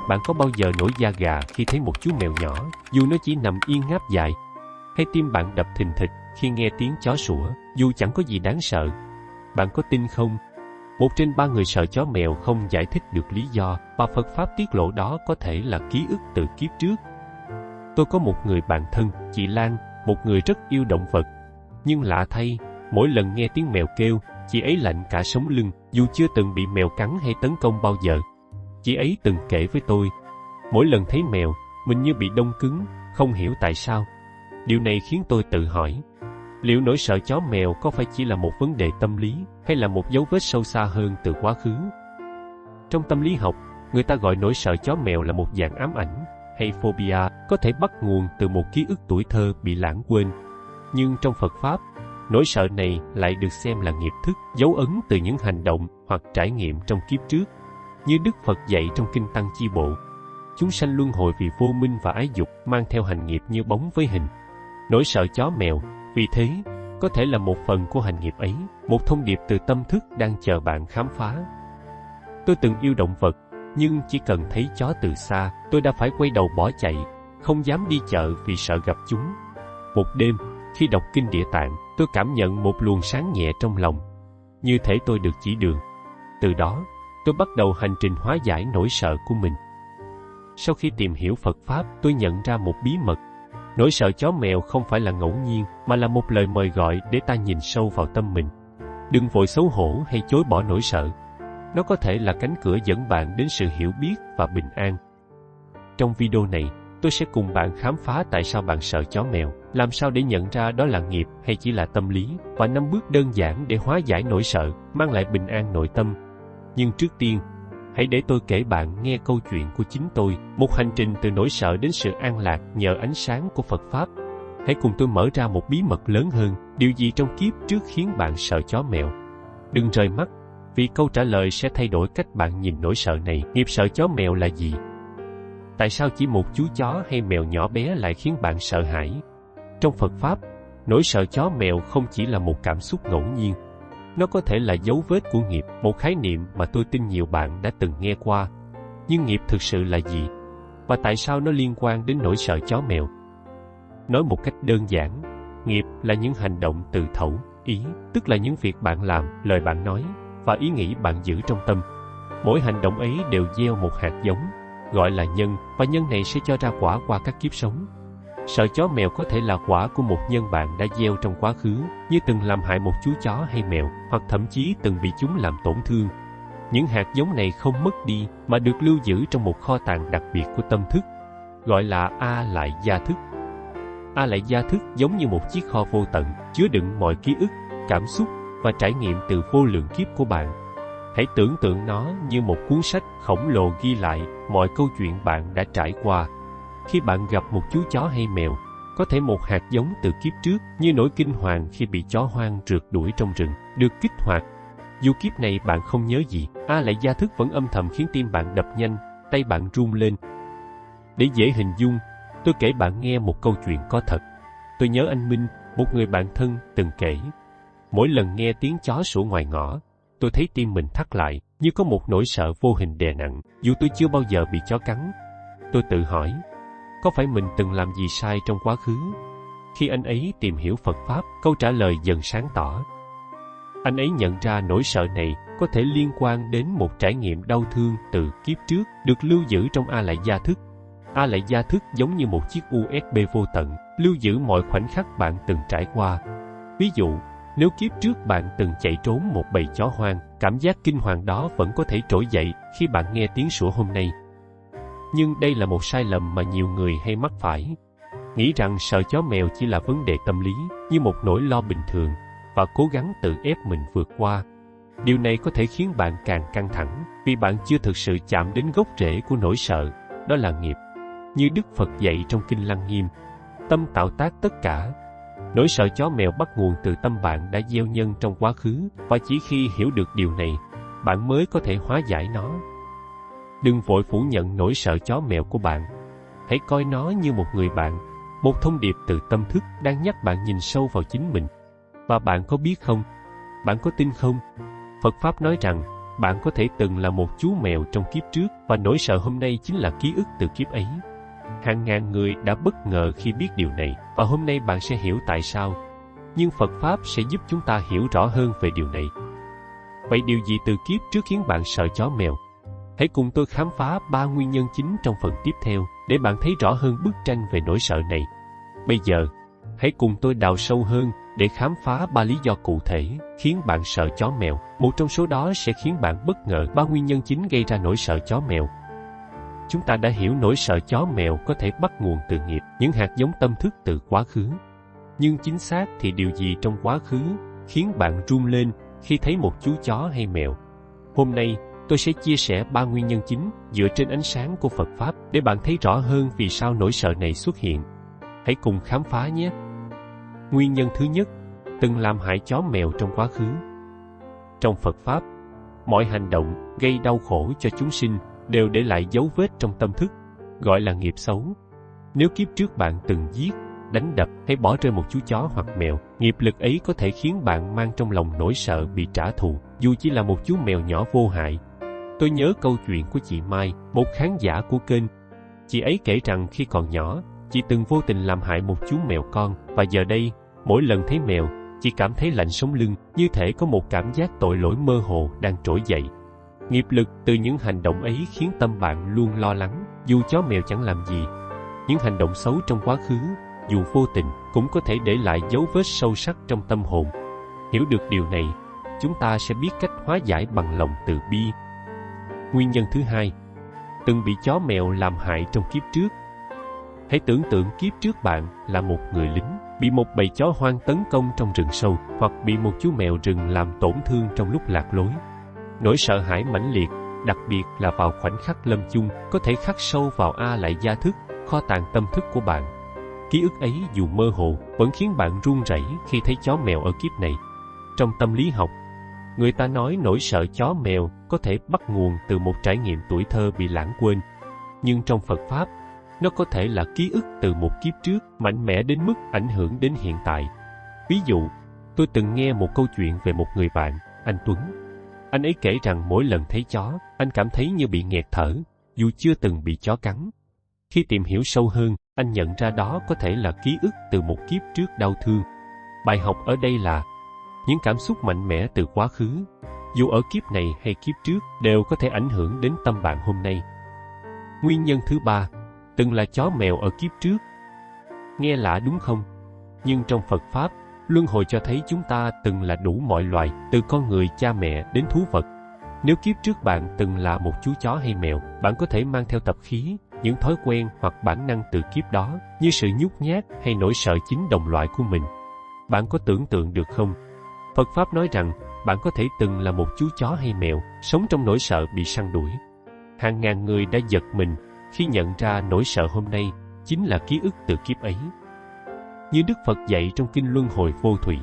Bạn có bao giờ nổi da gà khi thấy một chú mèo nhỏ, dù nó chỉ nằm yên ngáp dài? Hay tim bạn đập thình thịch khi nghe tiếng chó sủa, dù chẳng có gì đáng sợ? Bạn có tin không? 1 trên 3 người sợ chó mèo không giải thích được lý do, và Phật Pháp tiết lộ đó có thể là ký ức từ kiếp trước. Tôi có một người bạn thân, chị Lan, một người rất yêu động vật. Nhưng lạ thay, mỗi lần nghe tiếng mèo kêu, chị ấy lạnh cả sống lưng, dù chưa từng bị mèo cắn hay tấn công bao giờ. Chị ấy từng kể với tôi, mỗi lần thấy mèo, mình như bị đông cứng, không hiểu tại sao. Điều này khiến tôi tự hỏi, liệu nỗi sợ chó mèo có phải chỉ là một vấn đề tâm lý, hay là một dấu vết sâu xa hơn từ quá khứ? Trong tâm lý học, người ta gọi nỗi sợ chó mèo là một dạng ám ảnh, hay phobia, có thể bắt nguồn từ một ký ức tuổi thơ bị lãng quên. Nhưng trong Phật Pháp, nỗi sợ này lại được xem là nghiệp thức, dấu ấn từ những hành động hoặc trải nghiệm trong kiếp trước. Như Đức Phật dạy trong Kinh Tăng Chi Bộ, chúng sanh luân hồi vì vô minh và ái dục, mang theo hành nghiệp như bóng với hình. Nỗi sợ chó mèo, vì thế, có thể là một phần của hành nghiệp ấy, một thông điệp từ tâm thức đang chờ bạn khám phá. Tôi từng yêu động vật, nhưng chỉ cần thấy chó từ xa, tôi đã phải quay đầu bỏ chạy, không dám đi chợ vì sợ gặp chúng. Một đêm, khi đọc Kinh Địa Tạng, tôi cảm nhận một luồng sáng nhẹ trong lòng, như thể tôi được chỉ đường. Từ đó, tôi bắt đầu hành trình hóa giải nỗi sợ của mình. Sau khi tìm hiểu Phật Pháp, tôi nhận ra một bí mật. Nỗi sợ chó mèo không phải là ngẫu nhiên, mà là một lời mời gọi để ta nhìn sâu vào tâm mình. Đừng vội xấu hổ hay chối bỏ nỗi sợ. Nó có thể là cánh cửa dẫn bạn đến sự hiểu biết và bình an. Trong video này, tôi sẽ cùng bạn khám phá tại sao bạn sợ chó mèo, làm sao để nhận ra đó là nghiệp hay chỉ là tâm lý, và 5 bước đơn giản để hóa giải nỗi sợ, mang lại bình an nội tâm. Nhưng trước tiên, hãy để tôi kể bạn nghe câu chuyện của chính tôi, một hành trình từ nỗi sợ đến sự an lạc nhờ ánh sáng của Phật Pháp. Hãy cùng tôi mở ra một bí mật lớn hơn, điều gì trong kiếp trước khiến bạn sợ chó mèo. Đừng rời mắt, vì câu trả lời sẽ thay đổi cách bạn nhìn nỗi sợ này. Nghiệp sợ chó mèo là gì? Tại sao chỉ một chú chó hay mèo nhỏ bé lại khiến bạn sợ hãi? Trong Phật Pháp, nỗi sợ chó mèo không chỉ là một cảm xúc ngẫu nhiên. Nó có thể là dấu vết của nghiệp, một khái niệm mà tôi tin nhiều bạn đã từng nghe qua. Nhưng nghiệp thực sự là gì? Và tại sao nó liên quan đến nỗi sợ chó mèo? Nói một cách đơn giản, nghiệp là những hành động từ thẩu, ý, tức là những việc bạn làm, lời bạn nói, và ý nghĩ bạn giữ trong tâm. Mỗi hành động ấy đều gieo một hạt giống, gọi là nhân, và nhân này sẽ cho ra quả qua các kiếp sống. Sợ chó mèo có thể là quả của một nhân bạn đã gieo trong quá khứ, như từng làm hại một chú chó hay mèo, hoặc thậm chí từng bị chúng làm tổn thương. Những hạt giống này không mất đi, mà được lưu giữ trong một kho tàng đặc biệt của tâm thức, gọi là A Lại Gia Thức. A Lại Gia Thức giống như một chiếc kho vô tận, chứa đựng mọi ký ức, cảm xúc và trải nghiệm từ vô lượng kiếp của bạn. Hãy tưởng tượng nó như một cuốn sách khổng lồ ghi lại mọi câu chuyện bạn đã trải qua. Khi bạn gặp một chú chó hay mèo, có thể một hạt giống từ kiếp trước, như nỗi kinh hoàng khi bị chó hoang rượt đuổi trong rừng, được kích hoạt. Dù kiếp này bạn không nhớ gì, A Lại Gia Thức vẫn âm thầm khiến tim bạn đập nhanh, tay bạn run lên. Để dễ hình dung, tôi kể bạn nghe một câu chuyện có thật. Tôi nhớ anh Minh, một người bạn thân, từng kể. Mỗi lần nghe tiếng chó sủa ngoài ngõ, tôi thấy tim mình thắt lại, như có một nỗi sợ vô hình đè nặng, dù tôi chưa bao giờ bị chó cắn. Tôi tự hỏi, có phải mình từng làm gì sai trong quá khứ? Khi anh ấy tìm hiểu Phật Pháp, câu trả lời dần sáng tỏ. Anh ấy nhận ra nỗi sợ này có thể liên quan đến một trải nghiệm đau thương từ kiếp trước, được lưu giữ trong A Lại Gia Thức. A Lại Gia Thức giống như một chiếc USB vô tận, lưu giữ mọi khoảnh khắc bạn từng trải qua. Ví dụ, nếu kiếp trước bạn từng chạy trốn một bầy chó hoang, cảm giác kinh hoàng đó vẫn có thể trỗi dậy khi bạn nghe tiếng sủa hôm nay. Nhưng đây là một sai lầm mà nhiều người hay mắc phải. Nghĩ rằng sợ chó mèo chỉ là vấn đề tâm lý, như một nỗi lo bình thường, và cố gắng tự ép mình vượt qua. Điều này có thể khiến bạn càng căng thẳng, vì bạn chưa thực sự chạm đến gốc rễ của nỗi sợ, đó là nghiệp. Như Đức Phật dạy trong Kinh Lăng Nghiêm, tâm tạo tác tất cả. Nỗi sợ chó mèo bắt nguồn từ tâm bạn đã gieo nhân trong quá khứ, và chỉ khi hiểu được điều này, bạn mới có thể hóa giải nó. Đừng vội phủ nhận nỗi sợ chó mèo của bạn. Hãy coi nó như một người bạn, một thông điệp từ tâm thức đang nhắc bạn nhìn sâu vào chính mình. Và bạn có biết không? Bạn có tin không? Phật Pháp nói rằng, bạn có thể từng là một chú mèo trong kiếp trước và nỗi sợ hôm nay chính là ký ức từ kiếp ấy. Hàng ngàn người đã bất ngờ khi biết điều này và hôm nay bạn sẽ hiểu tại sao. Nhưng Phật Pháp sẽ giúp chúng ta hiểu rõ hơn về điều này. Vậy điều gì từ kiếp trước khiến bạn sợ chó mèo? Hãy cùng tôi khám phá 3 nguyên nhân chính trong phần tiếp theo để bạn thấy rõ hơn bức tranh về nỗi sợ này. Bây giờ, hãy cùng tôi đào sâu hơn để khám phá 3 lý do cụ thể khiến bạn sợ chó mèo. Một trong số đó sẽ khiến bạn bất ngờ 3 nguyên nhân chính gây ra nỗi sợ chó mèo. Chúng ta đã hiểu nỗi sợ chó mèo có thể bắt nguồn từ nghiệp, những hạt giống tâm thức từ quá khứ. Nhưng chính xác thì điều gì trong quá khứ khiến bạn run lên khi thấy một chú chó hay mèo? Hôm nay, tôi sẽ chia sẻ 3 nguyên nhân chính dựa trên ánh sáng của Phật Pháp để bạn thấy rõ hơn vì sao nỗi sợ này xuất hiện. Hãy cùng khám phá nhé! Nguyên nhân thứ nhất, từng làm hại chó mèo trong quá khứ. Trong Phật Pháp, mọi hành động gây đau khổ cho chúng sinh đều để lại dấu vết trong tâm thức, gọi là nghiệp xấu. Nếu kiếp trước bạn từng giết, đánh đập hay bỏ rơi một chú chó hoặc mèo, nghiệp lực ấy có thể khiến bạn mang trong lòng nỗi sợ bị trả thù, dù chỉ là một chú mèo nhỏ vô hại. Tôi nhớ câu chuyện của chị Mai, một khán giả của kênh. Chị ấy kể rằng khi còn nhỏ, chị từng vô tình làm hại một chú mèo con, và giờ đây, mỗi lần thấy mèo, chị cảm thấy lạnh sống lưng, như thể có một cảm giác tội lỗi mơ hồ đang trỗi dậy. Nghiệp lực từ những hành động ấy khiến tâm bạn luôn lo lắng, dù chó mèo chẳng làm gì. Những hành động xấu trong quá khứ, dù vô tình, cũng có thể để lại dấu vết sâu sắc trong tâm hồn. Hiểu được điều này, chúng ta sẽ biết cách hóa giải bằng lòng từ bi. Nguyên nhân thứ hai, từng bị chó mèo làm hại trong kiếp trước. Hãy tưởng tượng kiếp trước bạn là một người lính, bị một bầy chó hoang tấn công trong rừng sâu, hoặc bị một chú mèo rừng làm tổn thương trong lúc lạc lối. Nỗi sợ hãi mãnh liệt, đặc biệt là vào khoảnh khắc lâm chung, có thể khắc sâu vào lại gia thức, kho tàng tâm thức của bạn. Ký ức ấy dù mơ hồ, vẫn khiến bạn run rẩy khi thấy chó mèo ở kiếp này. Trong tâm lý học, người ta nói nỗi sợ chó mèo có thể bắt nguồn từ một trải nghiệm tuổi thơ bị lãng quên. Nhưng trong Phật Pháp, nó có thể là ký ức từ một kiếp trước mạnh mẽ đến mức ảnh hưởng đến hiện tại. Ví dụ, tôi từng nghe một câu chuyện về một người bạn, anh Tuấn. Anh ấy kể rằng mỗi lần thấy chó, anh cảm thấy như bị nghẹt thở, dù chưa từng bị chó cắn. Khi tìm hiểu sâu hơn, anh nhận ra đó có thể là ký ức từ một kiếp trước đau thương. Bài học ở đây là những cảm xúc mạnh mẽ từ quá khứ, dù ở kiếp này hay kiếp trước, đều có thể ảnh hưởng đến tâm bạn hôm nay. Nguyên nhân thứ ba, từng là chó mèo ở kiếp trước. Nghe lạ đúng không? Nhưng trong Phật Pháp, luân hồi cho thấy chúng ta từng là đủ mọi loài, từ con người, cha mẹ đến thú vật. Nếu kiếp trước bạn từng là một chú chó hay mèo, bạn có thể mang theo tập khí, những thói quen hoặc bản năng từ kiếp đó, như sự nhút nhát hay nỗi sợ chính đồng loại của mình. Bạn có tưởng tượng được không? Phật Pháp nói rằng bạn có thể từng là một chú chó hay mèo, sống trong nỗi sợ bị săn đuổi. Hàng ngàn người đã giật mình khi nhận ra nỗi sợ hôm nay chính là ký ức từ kiếp ấy. Như Đức Phật dạy trong Kinh Luân Hồi Vô Thủy,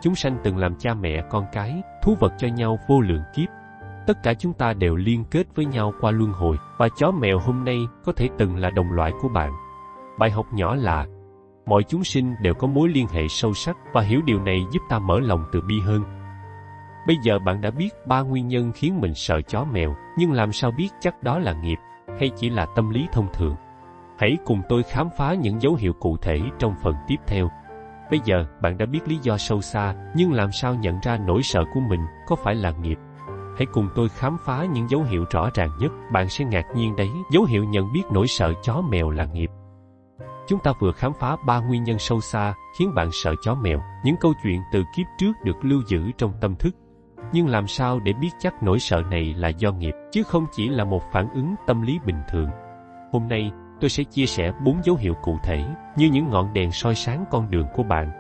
chúng sanh từng làm cha mẹ con cái, thú vật cho nhau vô lượng kiếp. Tất cả chúng ta đều liên kết với nhau qua luân hồi, và chó mèo hôm nay có thể từng là đồng loại của bạn. Bài học nhỏ là mọi chúng sinh đều có mối liên hệ sâu sắc, và hiểu điều này giúp ta mở lòng từ bi hơn. Bây giờ bạn đã biết 3 nguyên nhân khiến mình sợ chó mèo, nhưng làm sao biết chắc đó là nghiệp hay chỉ là tâm lý thông thường? Hãy cùng tôi khám phá những dấu hiệu cụ thể trong phần tiếp theo. Bây giờ bạn đã biết lý do sâu xa, nhưng làm sao nhận ra nỗi sợ của mình có phải là nghiệp? Hãy cùng tôi khám phá những dấu hiệu rõ ràng nhất, bạn sẽ ngạc nhiên đấy, dấu hiệu nhận biết nỗi sợ chó mèo là nghiệp. Chúng ta vừa khám phá 3 nguyên nhân sâu xa khiến bạn sợ chó mèo, những câu chuyện từ kiếp trước được lưu giữ trong tâm thức. Nhưng làm sao để biết chắc nỗi sợ này là do nghiệp, chứ không chỉ là một phản ứng tâm lý bình thường? Hôm nay, tôi sẽ chia sẻ 4 dấu hiệu cụ thể, như những ngọn đèn soi sáng con đường của bạn.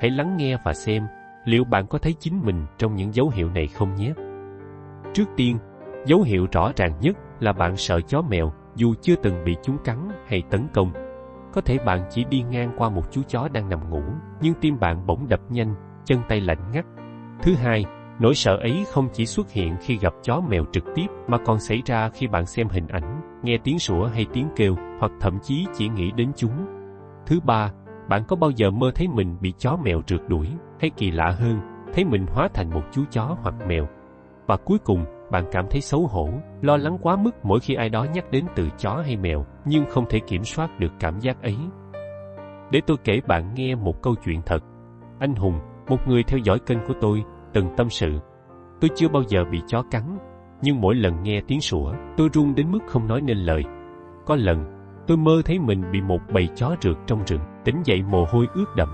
Hãy lắng nghe và xem, liệu bạn có thấy chính mình trong những dấu hiệu này không nhé? Trước tiên, dấu hiệu rõ ràng nhất là bạn sợ chó mèo dù chưa từng bị chúng cắn hay tấn công. Có thể bạn chỉ đi ngang qua một chú chó đang nằm ngủ, nhưng tim bạn bỗng đập nhanh, chân tay lạnh ngắt. Thứ hai, nỗi sợ ấy không chỉ xuất hiện khi gặp chó mèo trực tiếp, mà còn xảy ra khi bạn xem hình ảnh, nghe tiếng sủa hay tiếng kêu, hoặc thậm chí chỉ nghĩ đến chúng. Thứ ba, bạn có bao giờ mơ thấy mình bị chó mèo rượt đuổi, hay kỳ lạ hơn, thấy mình hóa thành một chú chó hoặc mèo? Và cuối cùng, bạn cảm thấy xấu hổ, lo lắng quá mức mỗi khi ai đó nhắc đến từ chó hay mèo, nhưng không thể kiểm soát được cảm giác ấy. Để tôi kể bạn nghe một câu chuyện thật. Anh Hùng, một người theo dõi kênh của tôi, từng tâm sự. Tôi chưa bao giờ bị chó cắn, nhưng mỗi lần nghe tiếng sủa, tôi run đến mức không nói nên lời. Có lần, tôi mơ thấy mình bị một bầy chó rượt trong rừng, tỉnh dậy mồ hôi ướt đẫm.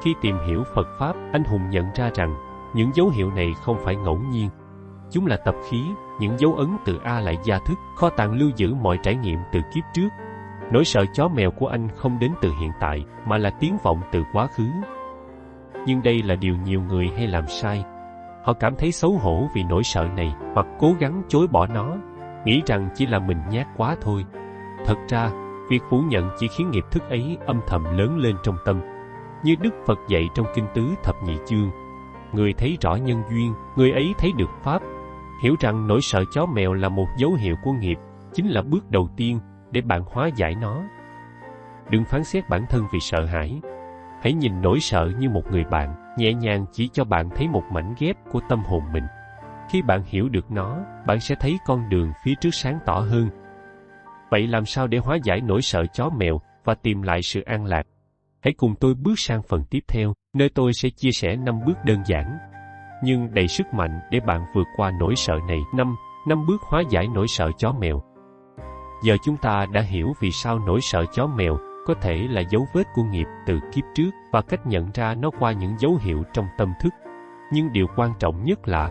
Khi tìm hiểu Phật Pháp, anh Hùng nhận ra rằng những dấu hiệu này không phải ngẫu nhiên. Chúng là tập khí, những dấu ấn từ A lại gia thức, kho tàng lưu giữ mọi trải nghiệm từ kiếp trước. Nỗi sợ chó mèo của anh không đến từ hiện tại, mà là tiếng vọng từ quá khứ. Nhưng đây là điều nhiều người hay làm sai. Họ cảm thấy xấu hổ vì nỗi sợ này, hoặc cố gắng chối bỏ nó, nghĩ rằng chỉ là mình nhát quá thôi. Thật ra, việc phủ nhận chỉ khiến nghiệp thức ấy âm thầm lớn lên trong tâm. Như Đức Phật dạy trong Kinh Tứ Thập Nhị Chương, người thấy rõ nhân duyên, người ấy thấy được Pháp. Hiểu rằng nỗi sợ chó mèo là một dấu hiệu của nghiệp, chính là bước đầu tiên để bạn hóa giải nó. Đừng phán xét bản thân vì sợ hãi. Hãy nhìn nỗi sợ như một người bạn, nhẹ nhàng chỉ cho bạn thấy một mảnh ghép của tâm hồn mình. Khi bạn hiểu được nó, bạn sẽ thấy con đường phía trước sáng tỏ hơn. Vậy làm sao để hóa giải nỗi sợ chó mèo và tìm lại sự an lạc? Hãy cùng tôi bước sang phần tiếp theo, nơi tôi sẽ chia sẻ 5 bước đơn giản, nhưng đầy sức mạnh để bạn vượt qua nỗi sợ này. 5 bước hóa giải nỗi sợ chó mèo. Giờ chúng ta đã hiểu vì sao nỗi sợ chó mèo có thể là dấu vết của nghiệp từ kiếp trước và cách nhận ra nó qua những dấu hiệu trong tâm thức. Nhưng điều quan trọng nhất là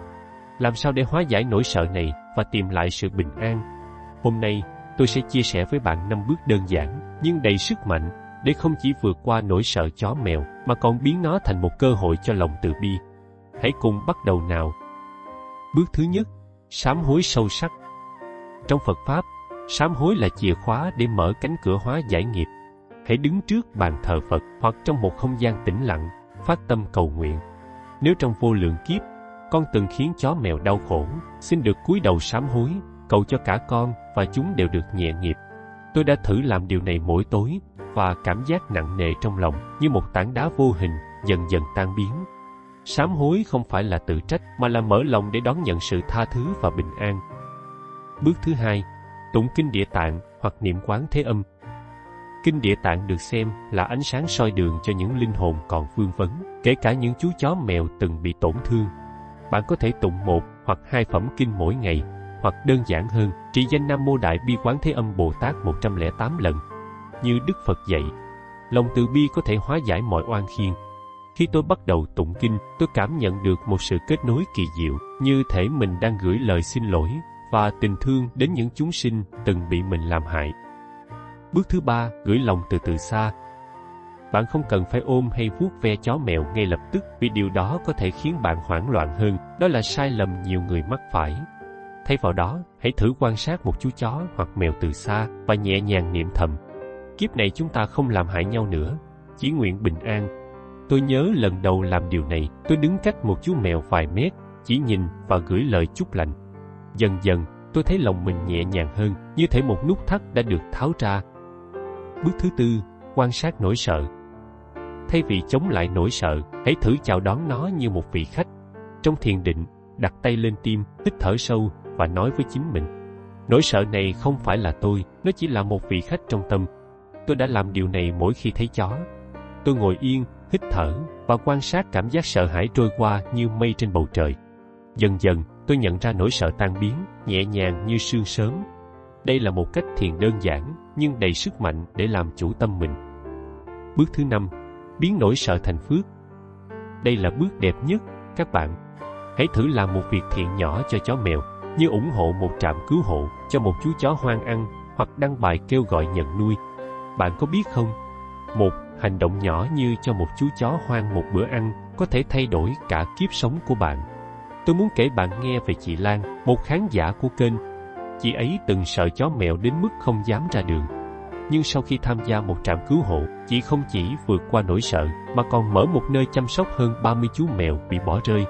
làm sao để hóa giải nỗi sợ này và tìm lại sự bình an. Hôm nay, tôi sẽ chia sẻ với bạn 5 bước đơn giản nhưng đầy sức mạnh để không chỉ vượt qua nỗi sợ chó mèo mà còn biến nó thành một cơ hội cho lòng từ bi. Hãy cùng bắt đầu nào. Bước thứ nhất, sám hối sâu sắc. Trong Phật Pháp, sám hối là chìa khóa để mở cánh cửa hóa giải nghiệp. Hãy đứng trước bàn thờ Phật hoặc trong một không gian tĩnh lặng, phát tâm cầu nguyện. Nếu trong vô lượng kiếp, con từng khiến chó mèo đau khổ, xin được cúi đầu sám hối, cầu cho cả con và chúng đều được nhẹ nghiệp. Tôi đã thử làm điều này mỗi tối, và cảm giác nặng nề trong lòng như một tảng đá vô hình dần dần tan biến. Sám hối không phải là tự trách mà là mở lòng để đón nhận sự tha thứ và bình an. Bước thứ hai, tụng kinh Địa Tạng hoặc niệm Quán Thế Âm. Kinh Địa Tạng được xem là ánh sáng soi đường cho những linh hồn còn vương vấn, kể cả những chú chó mèo từng bị tổn thương. Bạn có thể tụng 1 hoặc 2 phẩm kinh mỗi ngày, hoặc đơn giản hơn, trì danh Nam Mô Đại Bi Quán Thế Âm Bồ Tát 108 lần. Như Đức Phật dạy, lòng từ bi có thể hóa giải mọi oan khiên. Khi tôi bắt đầu tụng kinh, tôi cảm nhận được một sự kết nối kỳ diệu, như thể mình đang gửi lời xin lỗi và tình thương đến những chúng sinh từng bị mình làm hại. Bước thứ ba, gửi lòng từ từ xa. Bạn không cần phải ôm hay vuốt ve chó mèo ngay lập tức vì điều đó có thể khiến bạn hoảng loạn hơn. Đó là sai lầm nhiều người mắc phải. Thay vào đó, hãy thử quan sát một chú chó hoặc mèo từ xa và nhẹ nhàng niệm thầm: kiếp này chúng ta không làm hại nhau nữa, chỉ nguyện bình an. Tôi nhớ lần đầu làm điều này, tôi đứng cách một chú mèo vài mét, chỉ nhìn và gửi lời chúc lành. Dần dần, tôi thấy lòng mình nhẹ nhàng hơn, như thể một nút thắt đã được tháo ra. Bước thứ tư, quan sát nỗi sợ. Thay vì chống lại nỗi sợ, hãy thử chào đón nó như một vị khách. Trong thiền định, đặt tay lên tim, hít thở sâu và nói với chính mình: nỗi sợ này không phải là tôi, nó chỉ là một vị khách trong tâm. Tôi đã làm điều này mỗi khi thấy chó. Tôi ngồi yên, hít thở và quan sát cảm giác sợ hãi trôi qua như mây trên bầu trời. Dần dần, tôi nhận ra nỗi sợ tan biến, nhẹ nhàng như sương sớm. Đây là một cách thiền đơn giản nhưng đầy sức mạnh để làm chủ tâm mình. Bước thứ năm, biến nỗi sợ thành phước. Đây là bước đẹp nhất, các bạn. Hãy thử làm một việc thiện nhỏ cho chó mèo, như ủng hộ một trạm cứu hộ cho một chú chó hoang ăn, hoặc đăng bài kêu gọi nhận nuôi. Bạn có biết không? Một hành động nhỏ như cho một chú chó hoang một bữa ăn có thể thay đổi cả kiếp sống của bạn. Tôi muốn kể bạn nghe về chị Lan, một khán giả của kênh. Chị ấy từng sợ chó mèo đến mức không dám ra đường. Nhưng sau khi tham gia một trạm cứu hộ, chị không chỉ vượt qua nỗi sợ mà còn mở một nơi chăm sóc hơn 30 chú mèo bị bỏ rơi.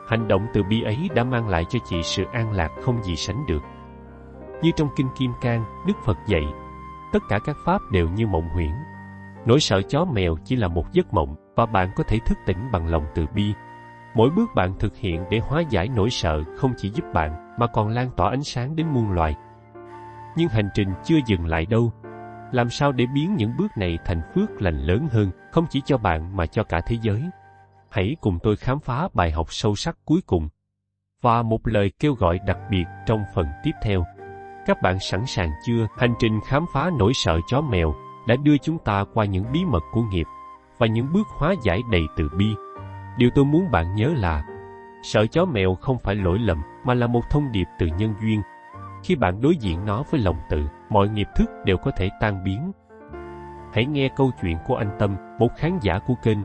Hành động từ bi ấy đã mang lại cho chị sự an lạc không gì sánh được. Như trong Kinh Kim Cang, Đức Phật dạy, tất cả các pháp đều như mộng huyễn. Nỗi sợ chó mèo chỉ là một giấc mộng và bạn có thể thức tỉnh bằng lòng từ bi. Mỗi bước bạn thực hiện để hóa giải nỗi sợ không chỉ giúp bạn mà còn lan tỏa ánh sáng đến muôn loài. Nhưng hành trình chưa dừng lại đâu. Làm sao để biến những bước này thành phước lành lớn hơn, không chỉ cho bạn mà cho cả thế giới? Hãy cùng tôi khám phá bài học sâu sắc cuối cùng và một lời kêu gọi đặc biệt trong phần tiếp theo. Các bạn sẵn sàng chưa? Hành trình khám phá nỗi sợ chó mèo đã đưa chúng ta qua những bí mật của nghiệp và những bước hóa giải đầy từ bi. Điều tôi muốn bạn nhớ là sợ chó mèo không phải lỗi lầm mà là một thông điệp từ nhân duyên. Khi bạn đối diện nó với lòng từ, mọi nghiệp thức đều có thể tan biến. Hãy nghe câu chuyện của anh Tâm, một khán giả của kênh.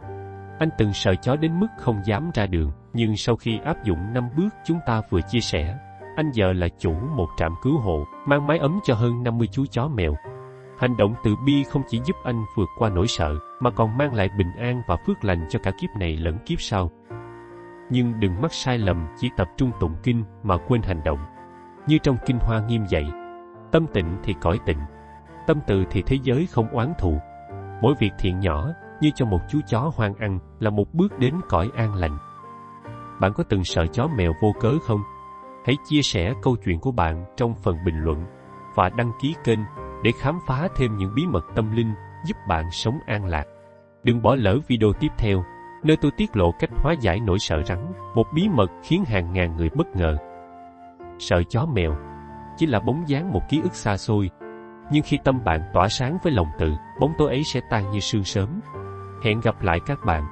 Anh từng sợ chó đến mức không dám ra đường, nhưng sau khi áp dụng 5 bước chúng ta vừa chia sẻ, anh giờ là chủ một trạm cứu hộ, mang mái ấm cho hơn 50 chú chó mèo. Hành động từ bi không chỉ giúp anh vượt qua nỗi sợ, mà còn mang lại bình an và phước lành cho cả kiếp này lẫn kiếp sau. Nhưng đừng mắc sai lầm chỉ tập trung tụng kinh mà quên hành động. Như trong Kinh Hoa Nghiêm dạy, tâm tịnh thì cõi tịnh, tâm từ thì thế giới không oán thù. Mỗi việc thiện nhỏ như cho một chú chó hoang ăn là một bước đến cõi an lành. Bạn có từng sợ chó mèo vô cớ không? Hãy chia sẻ câu chuyện của bạn trong phần bình luận và đăng ký kênh để khám phá thêm những bí mật tâm linh giúp bạn sống an lạc. Đừng bỏ lỡ video tiếp theo, nơi tôi tiết lộ cách hóa giải nỗi sợ rắn, một bí mật khiến hàng ngàn người bất ngờ. Sợ chó mèo chỉ là bóng dáng một ký ức xa xôi, nhưng khi tâm bạn tỏa sáng với lòng từ, bóng tối ấy sẽ tan như sương sớm. Hẹn gặp lại các bạn